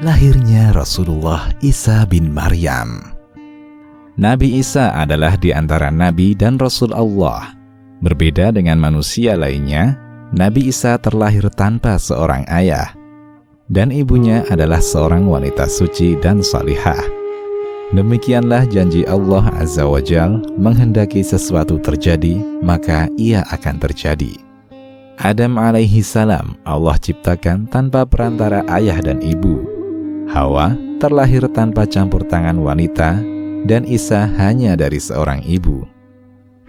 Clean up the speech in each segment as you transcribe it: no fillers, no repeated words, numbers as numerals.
lahirnya Rasulullah Isa bin Maryam. Nabi Isa adalah di antara Nabi dan Rasul Allah. Berbeda dengan manusia lainnya, Nabi Isa terlahir tanpa seorang ayah, dan ibunya adalah seorang wanita suci dan salihah. Demikianlah janji Allah Azza wa Jal, menghendaki sesuatu terjadi, maka ia akan terjadi. Adam alaihi salam Allah ciptakan tanpa perantara ayah dan ibu. Hawa terlahir tanpa campur tangan wanita, dan Isa hanya dari seorang ibu.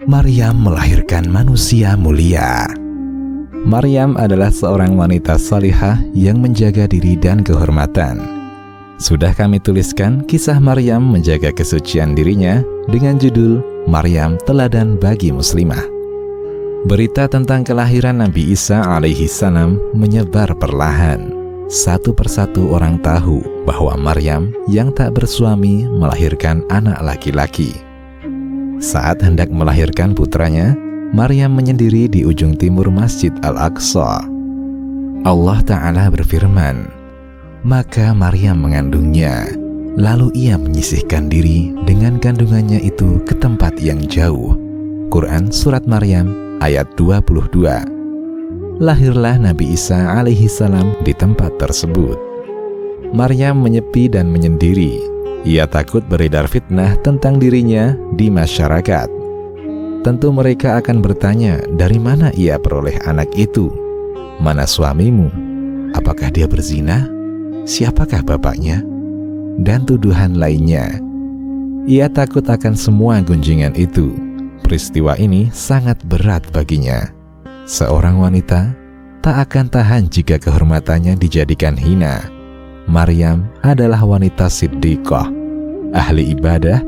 Maryam melahirkan manusia mulia. Maryam adalah seorang wanita salihah yang menjaga diri dan kehormatan. Sudah kami tuliskan kisah Maryam menjaga kesucian dirinya dengan judul Maryam Teladan Bagi Muslimah. Berita tentang kelahiran Nabi Isa alaihi salam menyebar perlahan. Satu persatu orang tahu bahwa Maryam yang tak bersuami melahirkan anak laki-laki. Saat hendak melahirkan putranya, Maryam menyendiri di ujung timur Masjid Al-Aqsa. Allah Ta'ala berfirman, maka Maryam mengandungnya, lalu ia menyisihkan diri dengan kandungannya itu ke tempat yang jauh. Quran Surat Maryam ayat 22. Lahirlah Nabi Isa alaihi salam di tempat tersebut. Maryam menyepi dan menyendiri. Ia takut beredar fitnah tentang dirinya di masyarakat. Tentu mereka akan bertanya, dari mana ia peroleh anak itu? Mana suamimu? Apakah dia berzina? Siapakah bapaknya? Dan tuduhan lainnya. Ia takut akan semua gunjingan itu. Peristiwa ini sangat berat baginya. Seorang wanita tak akan tahan jika kehormatannya dijadikan hina. Maryam adalah wanita siddiqah, ahli ibadah.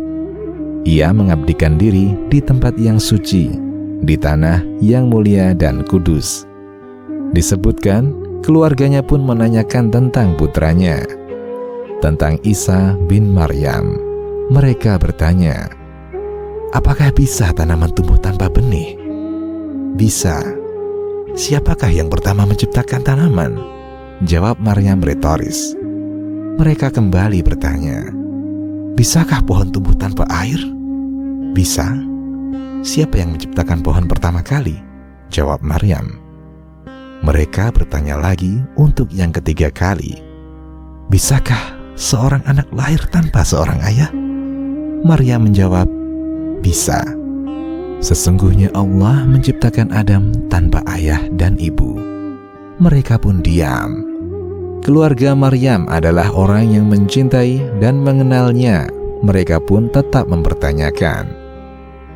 Ia mengabdikan diri di tempat yang suci, di tanah yang mulia dan kudus. Disebutkan, keluarganya pun menanyakan tentang putranya, tentang Isa bin Maryam. Mereka bertanya, apakah bisa tanaman tumbuh tanpa benih? Bisa. Siapakah yang pertama menciptakan tanaman? Jawab Maryam retoris. Mereka kembali bertanya, bisakah pohon tumbuh tanpa air? Bisa. Siapa yang menciptakan pohon pertama kali? Jawab Maryam. Mereka bertanya lagi untuk yang ketiga kali, bisakah seorang anak lahir tanpa seorang ayah? Maryam menjawab, bisa. Sesungguhnya Allah menciptakan Adam tanpa ayah dan ibu. Mereka pun diam. Keluarga Maryam adalah orang yang mencintai dan mengenalnya. Mereka pun tetap mempertanyakan.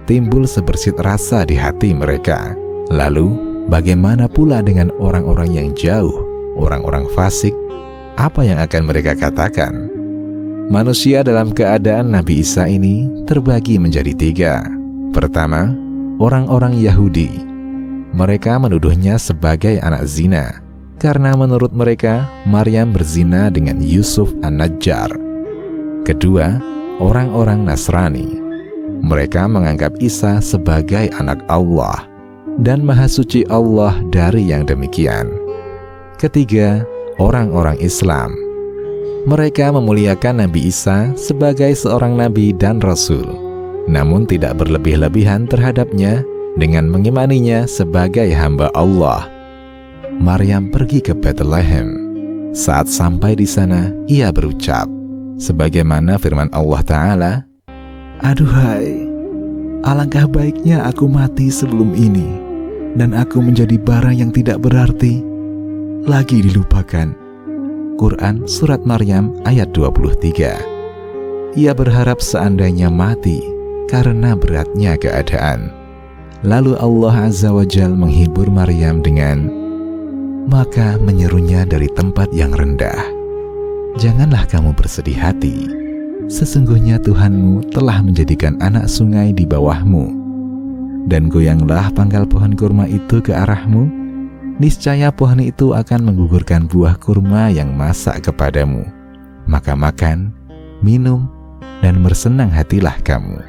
Timbul sebersit rasa di hati mereka. Lalu, bagaimana pula dengan orang-orang yang jauh, orang-orang fasik? Apa yang akan mereka katakan? Manusia dalam keadaan Nabi Isa ini terbagi menjadi tiga. Pertama, orang-orang Yahudi. Mereka menuduhnya sebagai anak zina, karena menurut mereka Maryam berzina dengan Yusuf An-Najjar. Kedua, orang-orang Nasrani. Mereka menganggap Isa sebagai anak Allah dan Maha Suci Allah dari yang demikian. Ketiga, orang-orang Islam. Mereka memuliakan Nabi Isa sebagai seorang nabi dan rasul, namun tidak berlebih-lebihan terhadapnya dengan mengimaninya sebagai hamba Allah. Maryam pergi ke Bethlehem. Saat sampai di sana, ia berucap, sebagaimana firman Allah Ta'ala, aduhai, alangkah baiknya aku mati sebelum ini, dan aku menjadi barang yang tidak berarti, lagi dilupakan. Quran Surat Maryam ayat 23. Ia berharap seandainya mati karena beratnya keadaan. Lalu Allah Azza wa Jal menghibur Maryam dengan, maka menyerunya dari tempat yang rendah, janganlah kamu bersedih hati. Sesungguhnya Tuhanmu telah menjadikan anak sungai di bawahmu. Dan goyanglah pangkal pohon kurma itu ke arahmu. Niscaya pohon itu akan menggugurkan buah kurma yang masak kepadamu. Maka makan, minum, dan bersenang hatilah kamu.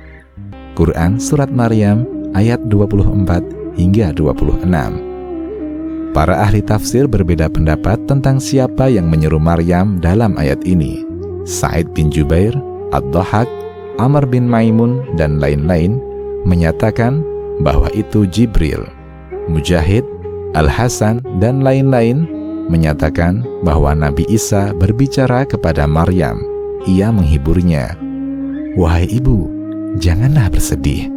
Quran Surat Maryam ayat 24 hingga 26. Para ahli tafsir berbeda pendapat tentang siapa yang menyeru Maryam dalam ayat ini. Sa'id bin Jubair, Ad-Dhahak, Amr bin Maimun, dan lain-lain menyatakan bahwa itu Jibril. Mujahid, Al-Hasan, dan lain-lain menyatakan bahwa Nabi Isa berbicara kepada Maryam. Ia menghiburnya. "Wahai ibu, janganlah bersedih."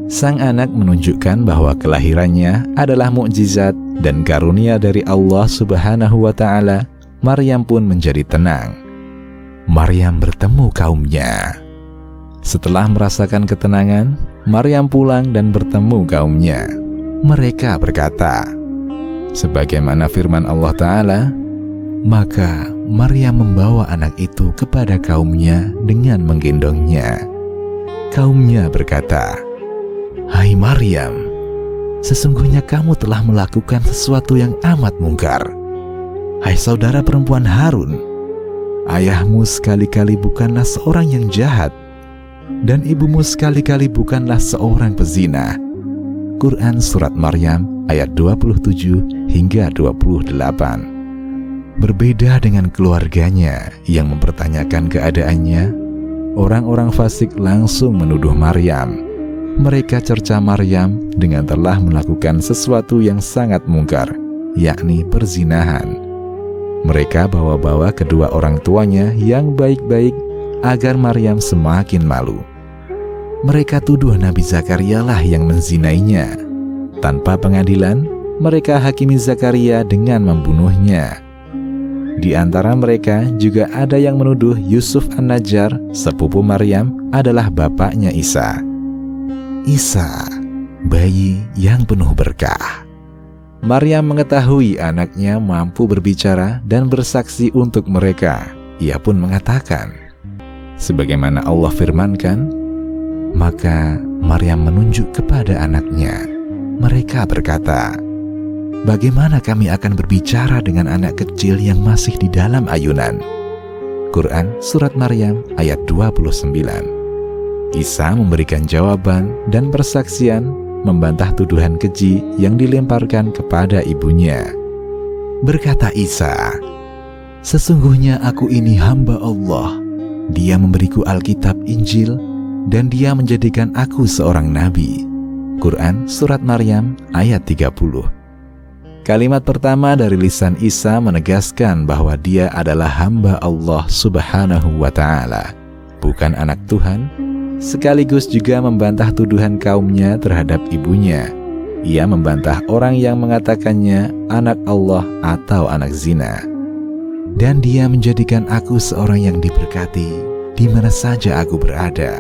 Sang anak menunjukkan bahwa kelahirannya adalah mukjizat dan karunia dari Allah Subhanahu wa Ta'ala. Maryam pun menjadi tenang. Maryam bertemu kaumnya. Setelah merasakan ketenangan, Maryam pulang dan bertemu kaumnya. Mereka berkata, sebagaimana firman Allah Ta'ala, maka Maryam membawa anak itu kepada kaumnya dengan menggendongnya. Kaumnya berkata, "Hai Maryam, sesungguhnya kamu telah melakukan sesuatu yang amat mungkar. Hai saudara perempuan Harun, ayahmu sekali-kali bukanlah seorang yang jahat, dan ibumu sekali-kali bukanlah seorang pezina." Quran Surat Maryam ayat 27 hingga 28. Berbeda dengan keluarganya yang mempertanyakan keadaannya, orang-orang fasik langsung menuduh Maryam. Mereka cerca Maryam dengan telah melakukan sesuatu yang sangat mungkar, yakni perzinahan. Mereka bawa-bawa kedua orang tuanya yang baik-baik agar Maryam semakin malu. Mereka tuduh Nabi Zakaria lah yang menzinainya. Tanpa pengadilan, mereka hakimi Zakaria dengan membunuhnya. Di antara mereka juga ada yang menuduh Yusuf An-Najjar, sepupu Maryam, adalah bapaknya Isa. Isa, bayi yang penuh berkah. Maryam mengetahui anaknya mampu berbicara dan bersaksi untuk mereka. Ia pun mengatakan, sebagaimana Allah firmankan, maka Maryam menunjuk kepada anaknya. Mereka berkata, bagaimana kami akan berbicara dengan anak kecil yang masih di dalam ayunan? Quran Surat Maryam ayat 29. Isa memberikan jawaban dan persaksian membantah tuduhan keji yang dilemparkan kepada ibunya. Berkata Isa, sesungguhnya aku ini hamba Allah. Dia memberiku Alkitab Injil dan dia menjadikan aku seorang nabi. Quran Surat Maryam ayat 30. Kalimat pertama dari lisan Isa menegaskan bahwa dia adalah hamba Allah Subhanahu wa Ta'ala, bukan anak Tuhan, sekaligus juga membantah tuduhan kaumnya terhadap ibunya. Ia membantah orang yang mengatakannya anak Allah atau anak zina. Dan dia menjadikan aku seorang yang diberkati di mana saja aku berada.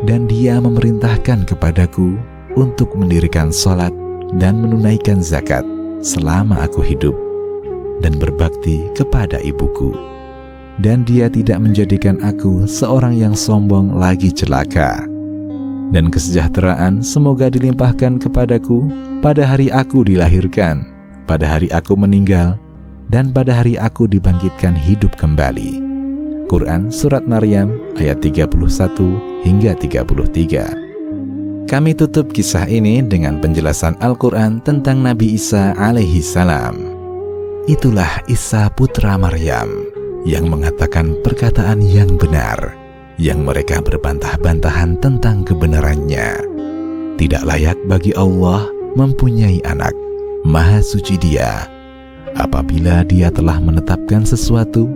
Dan dia memerintahkan kepadaku untuk mendirikan sholat dan menunaikan zakat selama aku hidup dan berbakti kepada ibuku. Dan dia tidak menjadikan aku seorang yang sombong lagi celaka. Dan kesejahteraan semoga dilimpahkan kepadaku pada hari aku dilahirkan, pada hari aku meninggal, dan pada hari aku dibangkitkan hidup kembali. Quran Surat Maryam ayat 31 hingga 33. Kami tutup kisah ini dengan penjelasan Al-Quran tentang Nabi Isa alaihi salam. Itulah Isa putra Maryam yang mengatakan perkataan yang benar, yang mereka berbantah-bantahan tentang kebenarannya. Tidak layak bagi Allah mempunyai anak, Maha Suci Dia. Apabila Dia telah menetapkan sesuatu,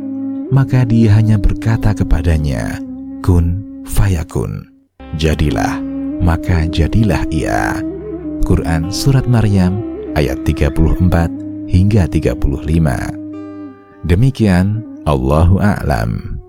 maka Dia hanya berkata kepadanya, kun fayakun, jadilah, maka jadilah ia. Quran Surat Maryam ayat 34 hingga 35. Demikian, Allahu a'lam.